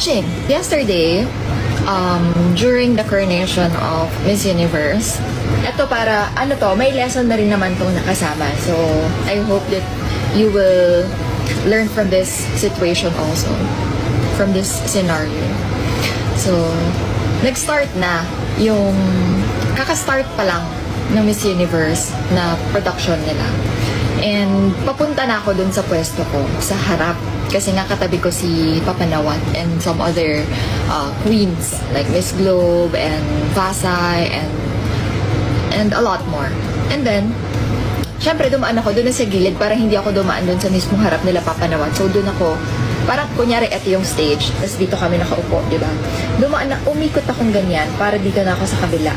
watching. Yesterday, during the coronation of Miss Universe, eto para, may lesson na rin naman tong nakasama. So, I hope that you will learn from this situation also. From this scenario. So, nag-start na yung, kaka-start pa lang ng Miss Universe na production nila. And papunta na ako dun sa pwesto ko, sa harap. Kasi nga katabi ko si Papa Nawat and some other queens like Miss Globe and Pasay and a lot more. And then, syempre dumaan ako dun sa gilid para hindi ako dumaan dun sa mismong harap nila Papa Nawat. So dun ako, parang kunyari ito yung stage, tapos dito kami nakaupo, di ba? Dumaan na, umikot akong ganyan para dito na ako sa kabila.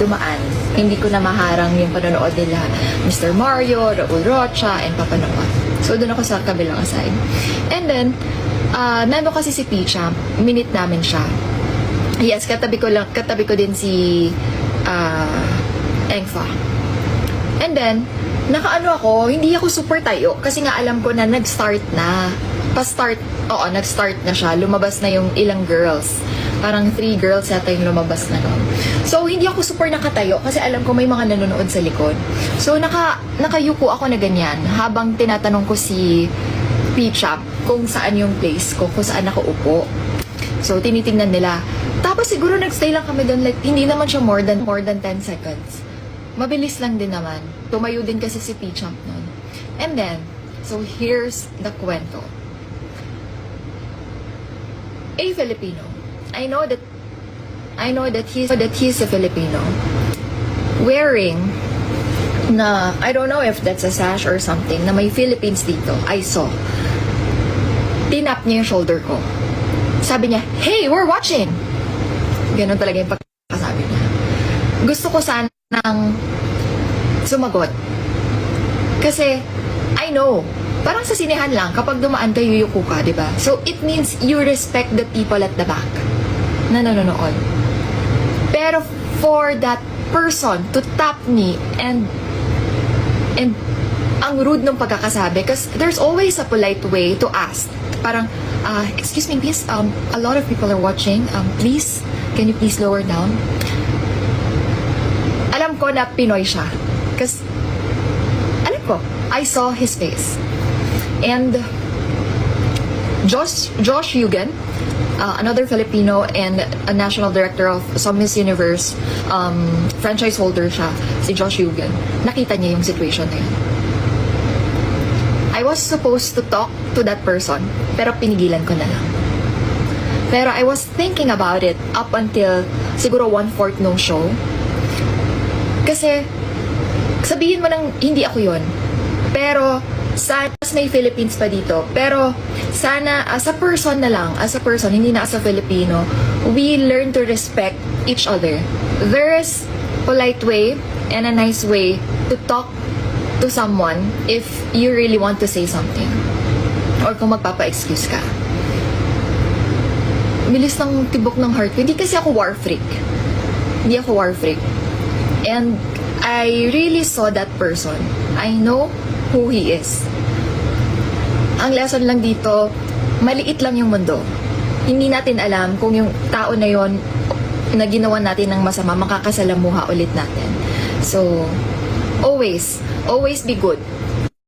Dumaan. Hindi ko na maharang yung panonood nila Mr. Mario, Raul Rocha, and Papa Nawat. So, doon ako sa kabilang side. And then, nandun kasi si Picha, minute namin siya. Yes, katabi ko din si Engfa. And then, nakaano ako, hindi ako super tayo kasi nga alam ko na nag-start na. Nag-start na siya. Lumabas na yung ilang girls. Parang 3 girls yata yung lumabas na nun. So, hindi ako super nakatayo kasi alam ko may mga nanonood sa likod. So, nakayuko ako na ganyan habang tinatanong ko si Picha kung saan yung place ko, kung saan nakaupo. So, tinitingnan nila. Tapos siguro nagstay lang kami doon, like, hindi naman siya more than 10 seconds. Mabilis lang din naman. Tumayo din kasi si Picha nun. And then, so here's the kwento. A Filipino. I know that he's a Filipino wearing na, I don't know if that's a sash or something, na may Philippines dito. I saw. Tinap niya yung shoulder ko. Sabi niya, "Hey, we're watching!" Ganon talaga yung pagkasabi niya. Gusto ko sanang sumagot. Kasi, I know, parang sa sinehan lang, kapag dumaan kayo, yuyuko ka, diba? So, it means you respect the people at the back na nanonood. Pero for that person to tap me and ang rude ng pagkakasabi, because there's always a polite way to ask. Parang, excuse me, please, a lot of people are watching. Please, can you please lower down? Alam ko na Pinoy siya. Because, alam ko, I saw his face. And Josh Yugen, another Filipino and a national director of some Miss Universe, franchise holder siya, si Josh Yugen. Nakita niya yung situation na yun. I was supposed to talk to that person, pero pinigilan ko na lang. Pero I was thinking about it up until siguro 1/4 nung show. Kasi, sabihin mo nang hindi ako yun. Pero, sana may Philippines pa dito. Pero, sana as a person na lang, as a person, hindi na as a Filipino, we learn to respect each other. There is polite way and a nice way to talk to someone if you really want to say something. Or kung magpapa-excuse ka. Bilis ng tibok ng heart ko. Hindi kasi ako war freak. Hindi ako war freak. And I really saw that person. I know who he is. Ang lesson lang dito, maliit lang yung mundo. Hindi natin alam kung yung tao na yon na ginawa natin ng masama, makakasalamuha ulit natin. So, always be good.